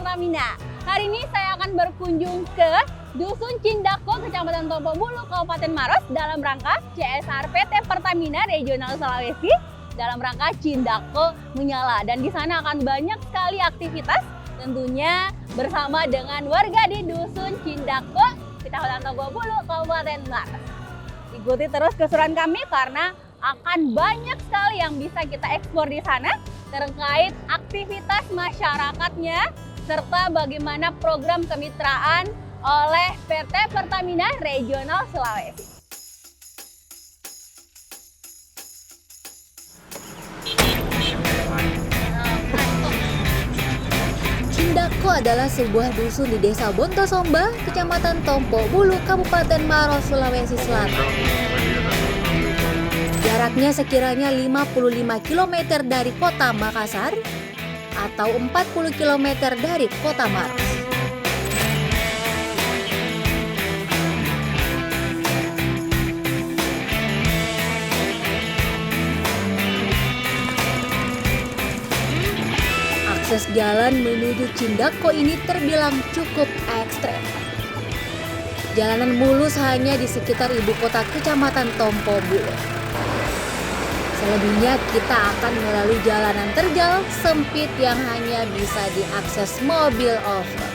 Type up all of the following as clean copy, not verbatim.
Pertamina. Hari ini saya akan berkunjung ke Dusun Cindako, Kecamatan Tompo Bulu, Kabupaten Maros dalam rangka CSR PT Pertamina Regional Sulawesi dalam rangka Cindako Menyala. Dan di sana akan banyak sekali aktivitas tentunya bersama dengan warga di Dusun Cindako, Kecamatan Tompo Bulu, Kabupaten Maros. Ikuti terus keseruan kami karena akan banyak sekali yang bisa kita eksplor di sana terkait aktivitas masyarakatnya serta bagaimana program kemitraan oleh PT Pertamina Regional Sulawesi. Cindako adalah sebuah dusun di Desa Bontosomba, Kecamatan Tompo Bulu, Kabupaten Maros, Sulawesi Selatan. Jaraknya sekiranya 55 km dari kota Makassar atau 40 km dari kota Maros. Akses jalan menuju Cindako ini terbilang cukup ekstrem. Jalanan mulus hanya di sekitar ibu kota Kecamatan Tompo Bulu. Selebihnya kita akan melalui jalanan terjal sempit yang hanya bisa diakses mobil off-road.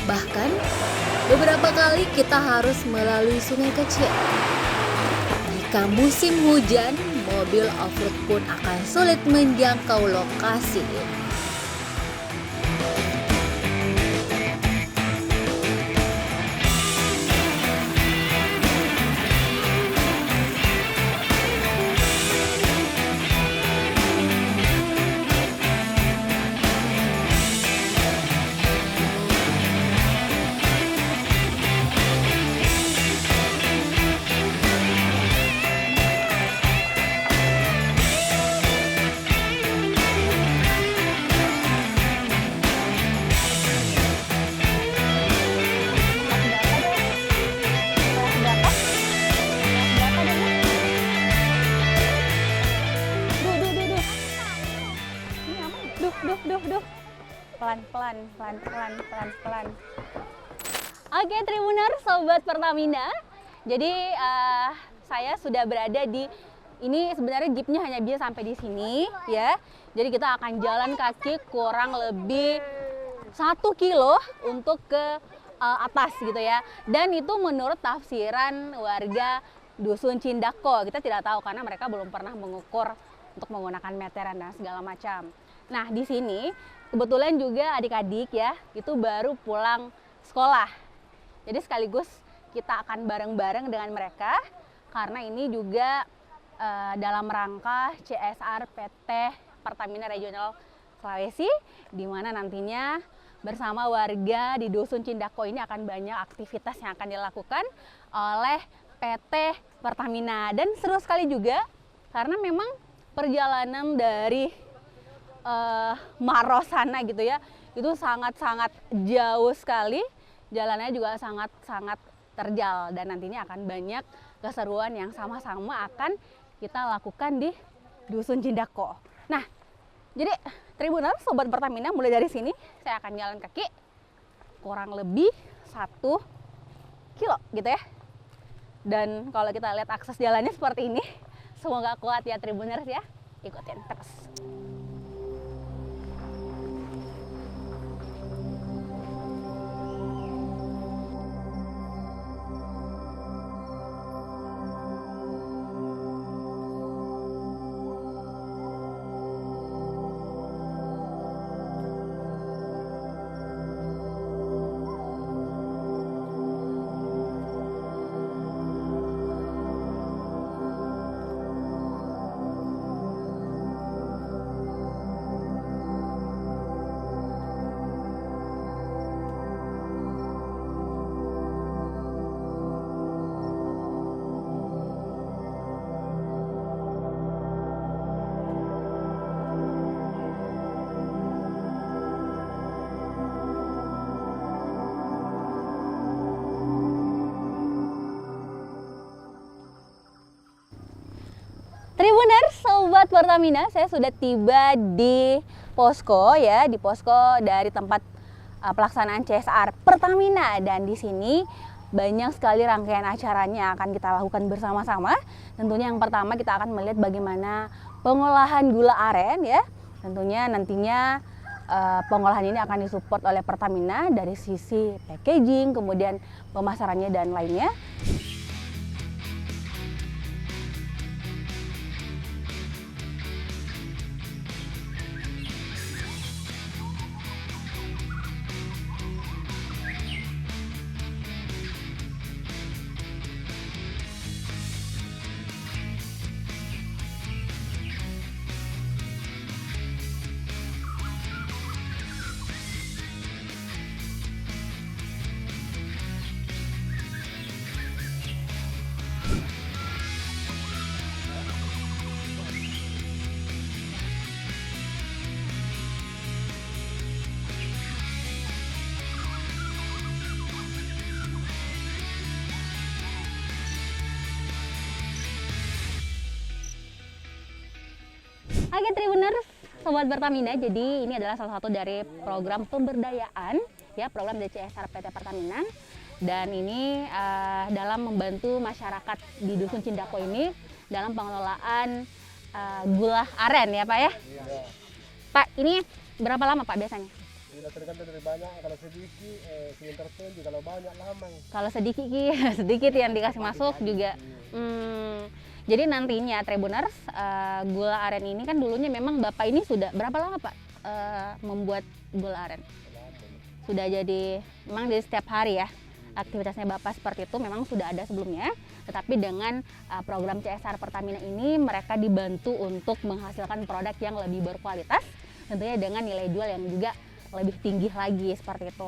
Bahkan, beberapa kali kita harus melalui sungai kecil. Jika musim hujan, mobil off-road pun akan sulit menjangkau lokasi ini. Duh. Pelan. Oke, Tribuners, Sobat Pertamina. Jadi saya sudah berada di ini, sebenarnya jeepnya hanya bisa sampai di sini ya. Jadi kita akan jalan kaki kurang lebih 1 kilo untuk ke atas gitu ya. Dan itu menurut tafsiran warga Dusun Cindako. Kita tidak tahu karena mereka belum pernah mengukur untuk menggunakan meteran dan segala macam. Nah, di sini kebetulan juga adik-adik ya, itu baru pulang sekolah. Jadi sekaligus kita akan bareng-bareng dengan mereka karena ini juga dalam rangka CSR PT Pertamina Regional Sulawesi, di mana nantinya bersama warga di Dusun Cindako ini akan banyak aktivitas yang akan dilakukan oleh PT Pertamina. Dan seru sekali juga karena memang perjalanan dari Maros sana gitu ya, itu sangat-sangat jauh sekali, jalannya juga sangat-sangat terjal dan nantinya akan banyak keseruan yang sama-sama akan kita lakukan di Dusun Cindako. Nah, jadi Tribuners, Sobat Pertamina, mulai dari sini saya akan jalan kaki kurang lebih 1 kilo gitu ya. Dan kalau kita lihat akses jalannya seperti ini, semoga kuat ya Tribuners ya, ikutin terus. Tribuners, Sobat Pertamina, saya sudah tiba di posko ya, di posko dari tempat pelaksanaan CSR Pertamina, dan di sini banyak sekali rangkaian acaranya akan kita lakukan bersama-sama. Tentunya yang pertama kita akan melihat bagaimana pengolahan gula aren ya. Tentunya nantinya pengolahan ini akan disupport oleh Pertamina dari sisi packaging, kemudian pemasarannya dan lainnya. Oke Tribuners, Sobat Pertamina, jadi ini adalah salah satu dari program pemberdayaan ya, program dari CSR PT Pertamina, dan ini dalam membantu masyarakat di Dusun Cindako ini dalam pengelolaan gula aren ya Pak ya. Iya. Pak, ini berapa lama Pak biasanya? Tidak tergantung dari banyak, kalau sedikit sebentar saja, kalau banyak lama. Kalau sedikit sedikit yang dikasih masuk juga. Jadi nantinya Tribuners, gula aren ini kan dulunya memang Bapak ini sudah berapa lama Pak membuat gula aren? Sudah jadi, memang dari setiap hari ya aktivitasnya Bapak seperti itu memang sudah ada sebelumnya. Tetapi dengan program CSR Pertamina ini mereka dibantu untuk menghasilkan produk yang lebih berkualitas, tentunya dengan nilai jual yang juga lebih tinggi lagi seperti itu.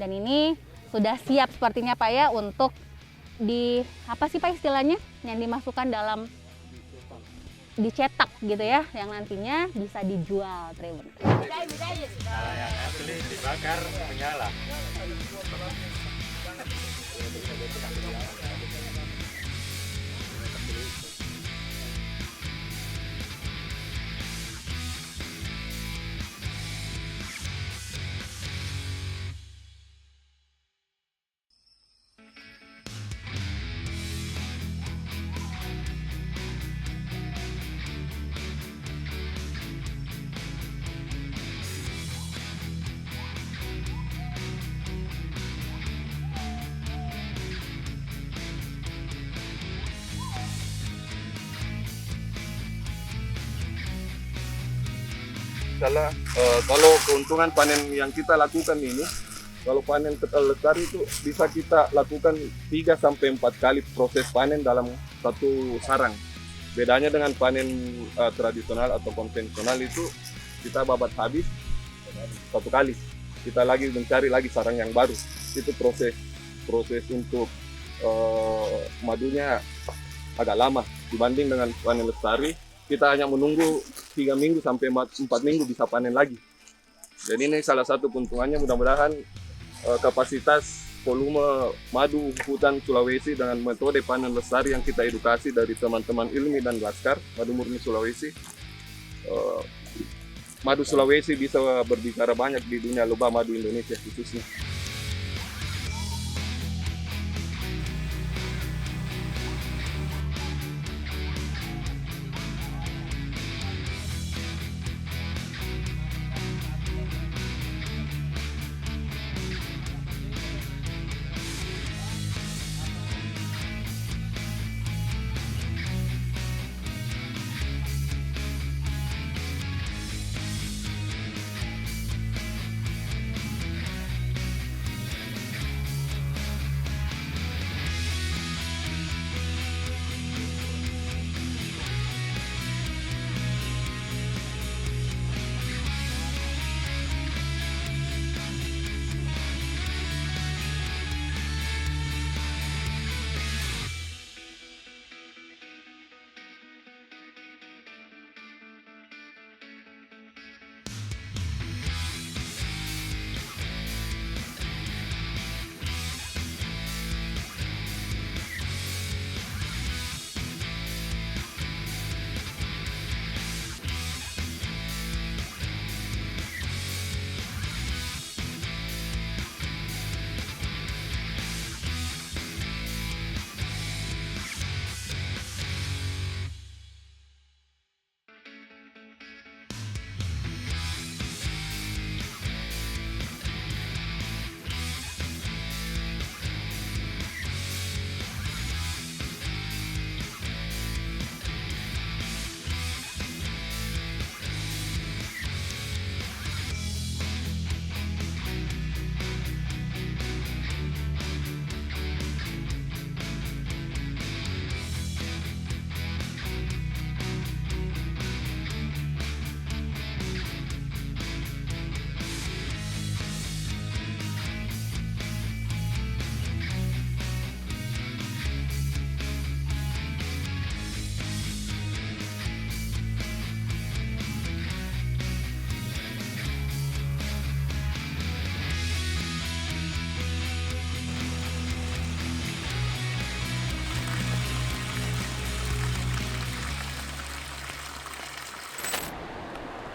Dan ini sudah siap sepertinya Pak ya untuk di apa sih Pak istilahnya yang dimasukkan dalam dicetak gitu ya, yang nantinya bisa dijual Tribun. Kalau yang asli dibakar menyala. Kalau keuntungan panen yang kita lakukan ini, kalau panen ketal lestari itu bisa kita lakukan 3-4 kali proses panen dalam satu sarang. Bedanya dengan panen tradisional atau konvensional itu kita babat habis satu kali. Kita lagi mencari lagi sarang yang baru. Itu proses untuk madunya agak lama dibanding dengan panen lestari. Kita hanya menunggu 3 minggu sampai 4 minggu bisa panen lagi. Jadi ini salah satu keuntungannya, mudah-mudahan kapasitas volume madu hutan Sulawesi dengan metode panen lestari yang kita edukasi dari teman-teman Ilmi dan Laskar, Madu Murni Sulawesi. Madu Sulawesi bisa berbicara banyak di dunia lebah madu Indonesia khususnya.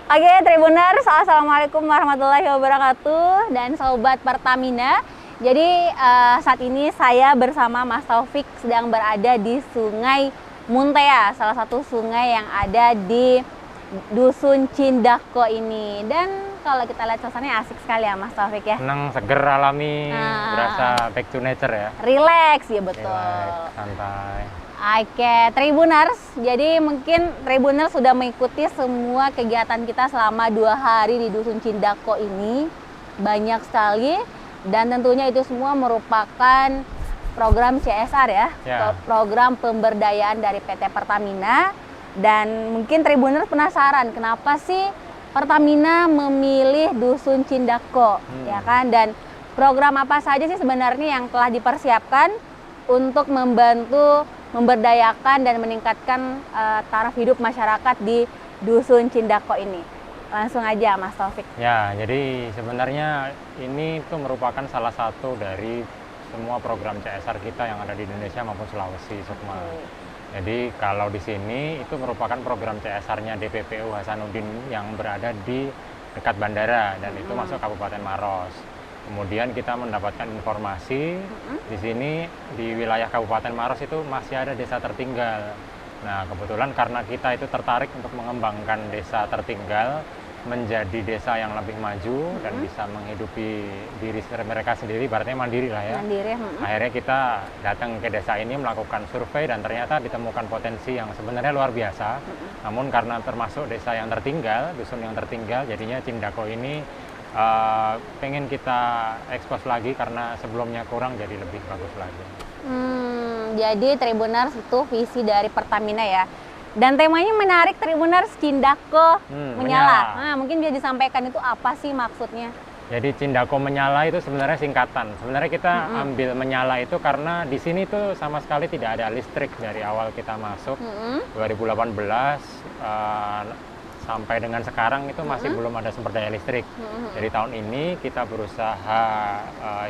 Oke, Tribuners, assalamualaikum warahmatullahi wabarakatuh dan sobat Pertamina. Jadi saat ini saya bersama Mas Taufik sedang berada di Sungai Muntea, salah satu sungai yang ada di Dusun Cindako ini. Dan kalau kita lihat suasananya asik sekali ya Mas Taufik ya. Senang, seger, alami, berasa back to nature ya. Relax ya, betul. Relax, santai. Oke, Tribuners. Jadi mungkin Tribuners sudah mengikuti semua kegiatan kita selama 2 hari di Dusun Cindako ini. Banyak sekali. Dan tentunya itu semua merupakan program CSR ya. Program pemberdayaan dari PT Pertamina. Dan mungkin Tribuners penasaran kenapa sih Pertamina memilih Dusun Cindako, ya kan? Dan program apa saja sih sebenarnya yang telah dipersiapkan untuk membantu memberdayakan dan meningkatkan taraf hidup masyarakat di Dusun Cindako ini. Langsung aja Mas Taufik. Ya, jadi sebenarnya ini tuh merupakan salah satu dari semua program CSR kita yang ada di Indonesia maupun Sulawesi, Sukma. Jadi kalau di sini itu merupakan program CSR-nya DPPU Hasanuddin yang berada di dekat bandara dan itu masuk Kabupaten Maros. Kemudian kita mendapatkan informasi di sini di wilayah Kabupaten Maros itu masih ada desa tertinggal. Nah, kebetulan karena kita itu tertarik untuk mengembangkan desa tertinggal menjadi desa yang lebih maju dan bisa menghidupi diri mereka sendiri, ibaratnya mandiri lah ya. Mandiri. Akhirnya kita datang ke desa ini melakukan survei dan ternyata ditemukan potensi yang sebenarnya luar biasa. Namun karena termasuk desa yang tertinggal, dusun yang tertinggal, jadinya Cindako ini pengen kita ekspos lagi karena sebelumnya kurang jadi lebih bagus lagi. Jadi Tribuners itu visi dari Pertamina ya. Dan temanya menarik, Tribuners, Cindako menyala. Nah, mungkin bisa disampaikan itu apa sih maksudnya? Jadi Cindako menyala itu sebenarnya singkatan. Sebenarnya kita ambil menyala itu karena di sini tuh sama sekali tidak ada listrik dari awal kita masuk 2018 sampai dengan sekarang itu masih belum ada sumber daya listrik. Jadi tahun ini kita berusaha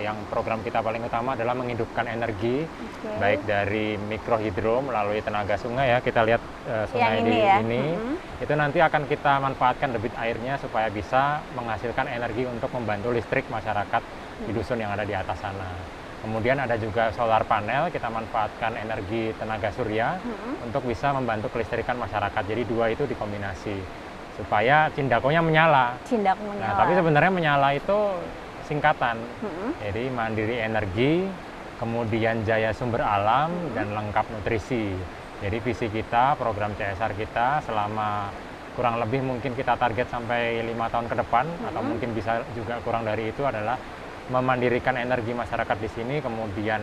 yang program kita paling utama adalah menghidupkan energi baik dari mikrohidro melalui tenaga sungai ya. Kita lihat sungai ini itu nanti akan kita manfaatkan debit airnya supaya bisa menghasilkan energi untuk membantu listrik masyarakat di dusun yang ada di atas sana. Kemudian ada juga solar panel, kita manfaatkan energi tenaga surya untuk bisa membantu kelistrikan masyarakat. Jadi dua itu dikombinasi supaya Cindakonya menyala. Cindako menyala. Nah, tapi sebenarnya menyala itu singkatan. Jadi mandiri energi, kemudian jaya sumber alam, dan lengkap nutrisi. Jadi visi kita, program CSR kita selama kurang lebih mungkin kita target sampai 5 tahun ke depan, atau mungkin bisa juga kurang dari itu adalah memandirikan energi masyarakat di sini, kemudian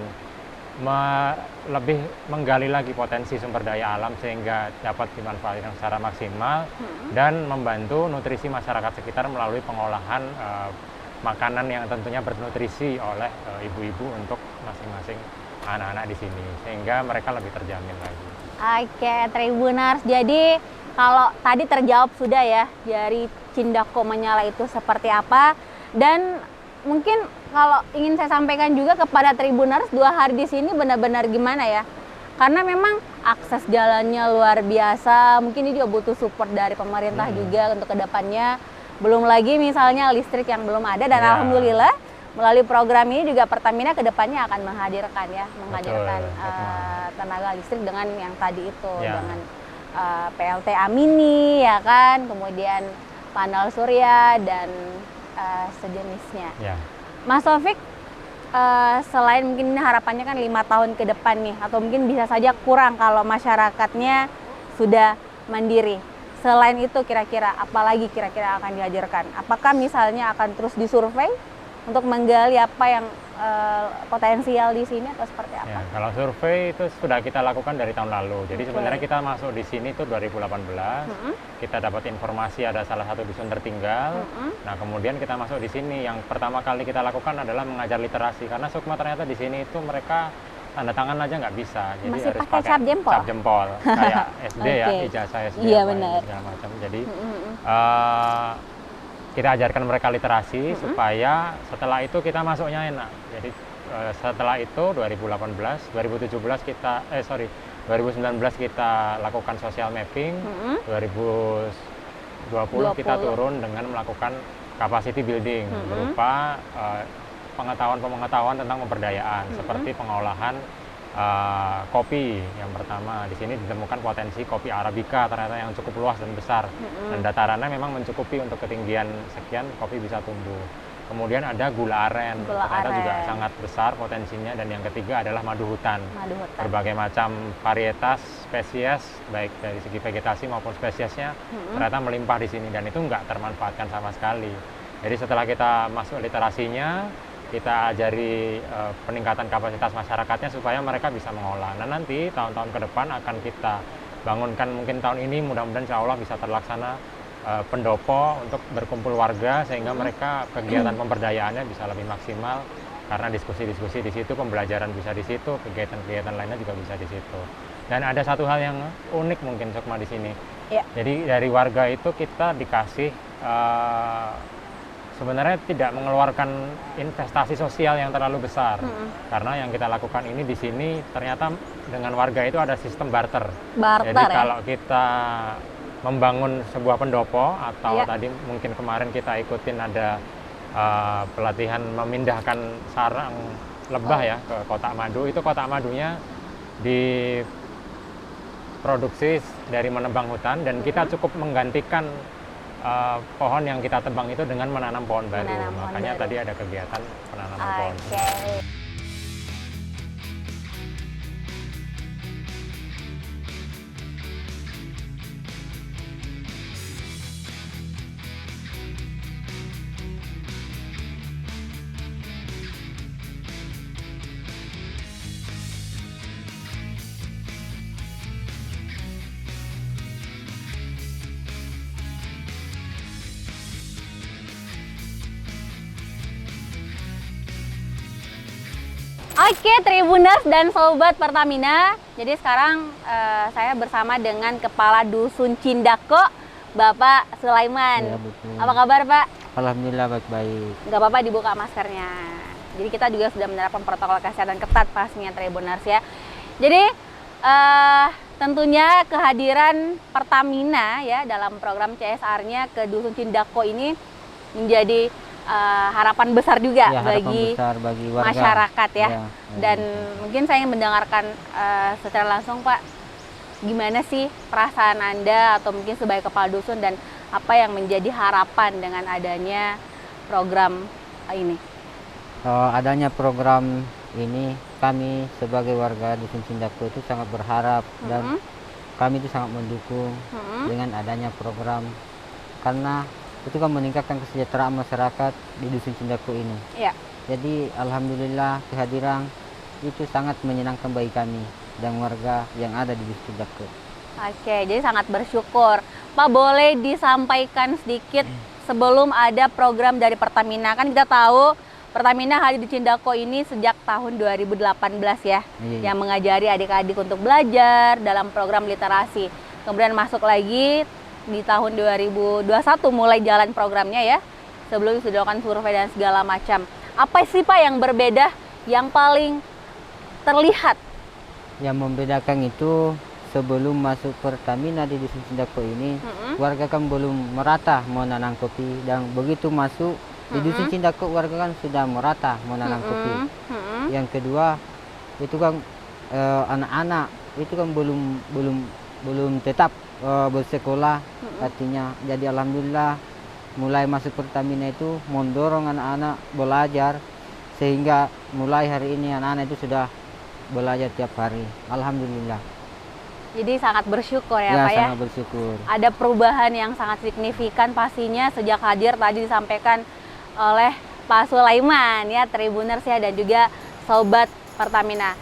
lebih menggali lagi potensi sumber daya alam sehingga dapat dimanfaatkan secara maksimal dan membantu nutrisi masyarakat sekitar melalui pengolahan makanan yang tentunya bernutrisi oleh ibu-ibu untuk masing-masing anak-anak di sini sehingga mereka lebih terjamin lagi. Oke, Tribuners. Jadi kalau tadi terjawab sudah ya dari Cindako menyala itu seperti apa, dan mungkin kalau ingin saya sampaikan juga kepada Tribuners 2 hari di sini benar-benar gimana ya? Karena memang akses jalannya luar biasa, mungkin ini juga butuh support dari pemerintah juga untuk kedepannya. Belum lagi misalnya listrik yang belum ada dan alhamdulillah melalui program ini juga Pertamina kedepannya akan menghadirkan tenaga listrik dengan yang tadi itu dengan PLTA mini ya kan, kemudian panel surya dan sejenisnya. Mas Taufik, selain mungkin harapannya kan 5 tahun ke depan nih, atau mungkin bisa saja kurang kalau masyarakatnya sudah mandiri. Selain itu kira-kira apalagi kira-kira akan dihadirkan? Apakah misalnya akan terus disurvei untuk menggali apa yang potensial di sini atau seperti apa? Ya, kalau survei itu sudah kita lakukan dari tahun lalu. Jadi sebenarnya kita masuk di sini itu 2018. Kita dapat informasi ada salah satu dusun tertinggal. Nah, kemudian kita masuk di sini. Yang pertama kali kita lakukan adalah mengajar literasi karena Sukma ternyata di sini itu mereka tanda tangan aja nggak bisa. Jadi masih harus pakai cap jempol. Cap jempol kayak SD ya, ijazah SD segala macam. Jadi kita ajarkan mereka literasi supaya setelah itu kita masuknya enak. Jadi setelah itu 2019 kita lakukan social mapping, 2020 2020 kita turun dengan melakukan capacity building berupa pengetahuan tentang pemberdayaan seperti pengolahan kopi. Yang pertama, di sini ditemukan potensi kopi Arabica ternyata yang cukup luas dan besar, dan datarannya memang mencukupi untuk ketinggian sekian kopi bisa tumbuh. Kemudian ada gula aren, ternyata juga sangat besar potensinya. Dan yang ketiga adalah madu hutan. Berbagai macam varietas, spesies, baik dari segi vegetasi maupun spesiesnya, ternyata melimpah di sini, dan itu nggak termanfaatkan sama sekali. Jadi setelah kita masuk literasinya, kita ajari peningkatan kapasitas masyarakatnya supaya mereka bisa mengolah. Nah, nanti tahun-tahun ke depan akan kita bangunkan, mungkin tahun ini mudah-mudahan insya Allah bisa terlaksana pendopo untuk berkumpul warga, sehingga mereka kegiatan pemberdayaannya bisa lebih maksimal, karena diskusi-diskusi di situ, pembelajaran bisa di situ, kegiatan-kegiatan lainnya juga bisa di situ. Dan ada satu hal yang unik mungkin Sukma di sini. Ya. Jadi dari warga itu kita dikasih sebenarnya tidak mengeluarkan investasi sosial yang terlalu besar, karena yang kita lakukan ini di sini ternyata dengan warga itu ada sistem barter. Jadi kalau kita membangun sebuah pendopo atau tadi mungkin kemarin kita ikutin ada pelatihan memindahkan sarang lebah ya ke kotak madu, itu kotak madunya diproduksi dari menebang hutan, dan kita cukup menggantikan pohon yang kita tebang itu dengan menanam pohon baru. Makanya tadi ada kegiatan penanaman pohon. Oke, Tribuners dan Sobat Pertamina. Jadi sekarang saya bersama dengan Kepala Dusun Cindako, Bapak Sulaiman. Ya, betul. Apa kabar, Pak? Alhamdulillah baik-baik. Nggak apa-apa dibuka maskernya. Jadi kita juga sudah menerapkan protokol kesehatan ketat pastinya, Tribuners ya. Jadi tentunya kehadiran Pertamina ya dalam program CSR-nya ke Dusun Cindako ini menjadi harapan besar juga Ya, bagi warga, masyarakat ya. Ya, Dan mungkin saya ingin mendengarkan secara langsung, Pak, gimana sih perasaan Anda atau mungkin sebagai kepala dusun, dan apa yang menjadi harapan dengan adanya program ini? Adanya program ini, kami sebagai warga Dusun Cindako itu sangat berharap dan kami itu sangat mendukung dengan adanya program, karena itu kan meningkatkan kesejahteraan masyarakat di Dusun Cindako ini. Ya. Jadi alhamdulillah kehadiran itu sangat menyenangkan bagi kami dan warga yang ada di Dusun Cindako. Oke, jadi sangat bersyukur. Pak, boleh disampaikan sedikit sebelum ada program dari Pertamina? Kan kita tahu Pertamina hadir di Cindako ini sejak tahun 2018 ya, yang mengajari adik-adik untuk belajar dalam program literasi. Kemudian masuk lagi di tahun 2021 mulai jalan programnya ya, sebelum sudah dilakukan survei dan segala macam. Apa sih Pak yang berbeda, yang paling terlihat? Yang membedakan itu, sebelum masuk Pertamina di Dusun Cindako ini, warga kan belum merata mau nanam kopi, dan begitu masuk di Dusun Cindako warga kan sudah merata mau nanam kopi. Yang kedua itu kan anak-anak itu kan belum tetap bersekolah, artinya. Jadi alhamdulillah mulai masuk Pertamina itu mendorong anak-anak belajar, sehingga mulai hari ini anak-anak itu sudah belajar tiap hari, alhamdulillah. Jadi sangat bersyukur ya Pak ya. Sangat bersyukur. Ada perubahan yang sangat signifikan pastinya sejak hadir tadi disampaikan oleh Pak Sulaiman ya, Tribuners ya, dan juga Sobat Pertamina.